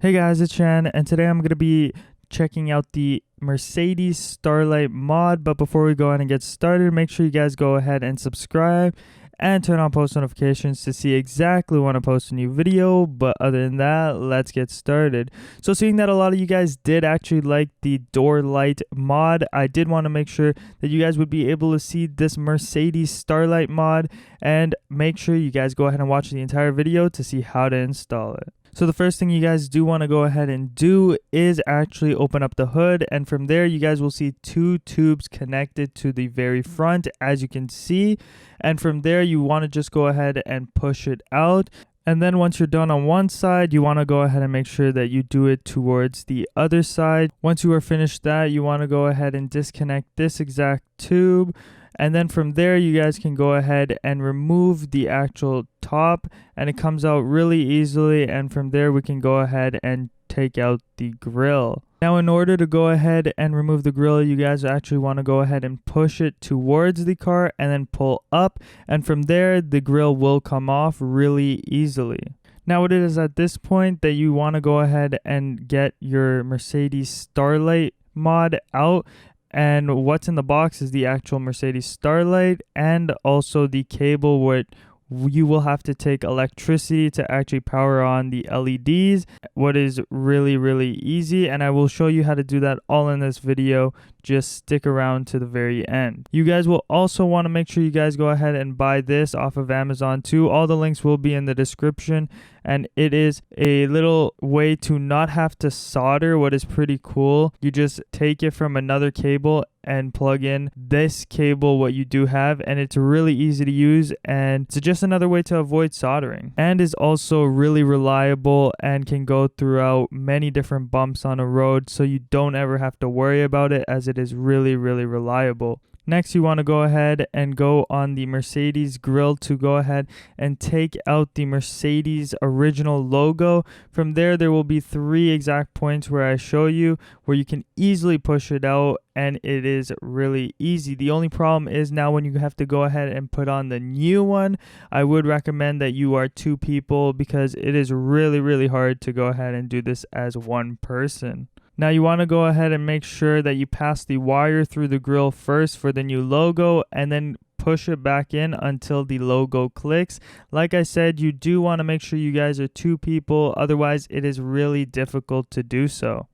Hey guys, it's Shaan, and today I'm going to be checking out the Mercedes Starlight mod. But before we go ahead and get started, make sure you guys go ahead and subscribe and turn on post notifications to see exactly when I post a new video. But other than that, let's get started. So seeing that a lot of you guys did actually like the door light mod, I did want to make sure that you guys would be able to see this Mercedes Starlight mod, and make sure you guys go ahead and watch the entire video to see how to install it. So the first thing you guys do want to go ahead and do is actually open up the hood, and from there you guys will see two tubes connected to the very front, as you can see. And from there you want to just go ahead and push it out. And then once you're done on one side, you want to go ahead and make sure that you do it towards the other side. Once you are finished that, you want to go ahead and disconnect this exact tube. And then from there, you guys can go ahead and remove the actual top, and it comes out really easily. And from there, we can go ahead and take out the grille. Now, in order to go ahead and remove the grille, you guys actually want to go ahead and push it towards the car and then pull up. And from there, the grille will come off really easily. Now, it is at this point that you want to go ahead and get your Mercedes Starlight mod out. And what's in the box is the actual Mercedes Starlight and also the cable, what you will have to take electricity to actually power on the LEDs, what is really easy, and I will show you how to do that all in this video. Just stick around to the very end. You guys will also want to make sure you guys go ahead and buy this off of Amazon too. All the links will be in the description, and it is a little way to not have to solder, what is pretty cool. You just take it from another cable and plug in this cable, what you do have, and it's really easy to use, and it's just another way to avoid soldering, and is also really reliable and can go throughout many different bumps on a road, so you don't ever have to worry about it, as it is really reliable. Next, you want to go ahead and go on the Mercedes grille to go ahead and take out the Mercedes original logo. From there, there will be 3 exact points where I show you where you can easily push it out, and it is really easy. The only problem is now when you have to go ahead and put on the new one, I would recommend that you are 2 people, because it is really hard to go ahead and do this as one person. Now you want to go ahead and make sure that you pass the wire through the grille first for the new logo, and then push it back in until the logo clicks. Like I said, you do want to make sure you guys are 2 people, otherwise it is really difficult to do so.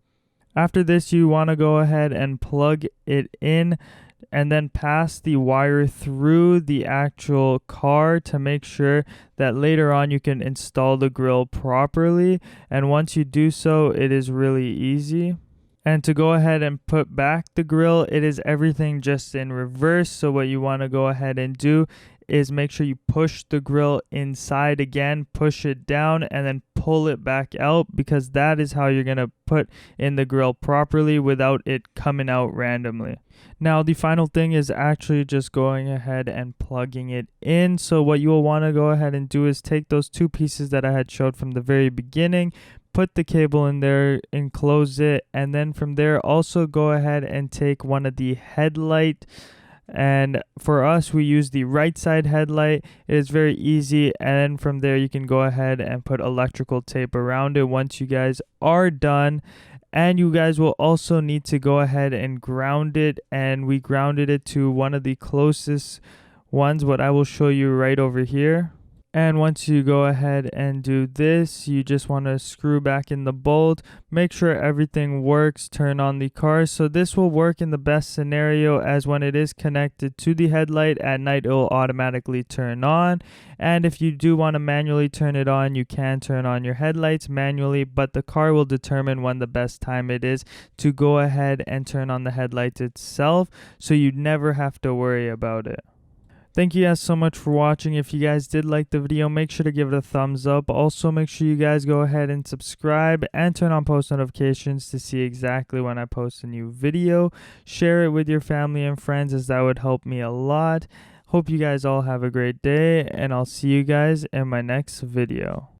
After this, you want to go ahead and plug it in and then pass the wire through the actual car to make sure that later on you can install the grille properly. And once you do so, it is really easy. And to go ahead and put back the grille, it is everything just in reverse. So what you want to go ahead and do is make sure you push the grille inside again, push it down, and then pull it back out, because that is how you're going to put in the grille properly without it coming out randomly. Now, the final thing is actually just going ahead and plugging it in. So what you will want to go ahead and do is take those 2 pieces that I had showed from the very beginning, put the cable in there, enclose it, and then from there also go ahead and take one of the headlight. And for us, we use the right side headlight. It is very easy, and from there you can go ahead and put electrical tape around it once you guys are done. And you guys will also need to go ahead and ground it, and we grounded it to one of the closest ones, what I will show you right over here. And once you go ahead and do this, you just want to screw back in the bolt, make sure everything works, turn on the car. So this will work in the best scenario, as when it is connected to the headlight at night, it will automatically turn on. And if you do want to manually turn it on, you can turn on your headlights manually, but the car will determine when the best time it is to go ahead and turn on the headlights itself, so you never have to worry about it. Thank you guys so much for watching. If you guys did like the video, make sure to give it a thumbs up. Also, make sure you guys go ahead and subscribe and turn on post notifications to see exactly when I post a new video. Share it with your family and friends, as that would help me a lot. Hope you guys all have a great day, and I'll see you guys in my next video.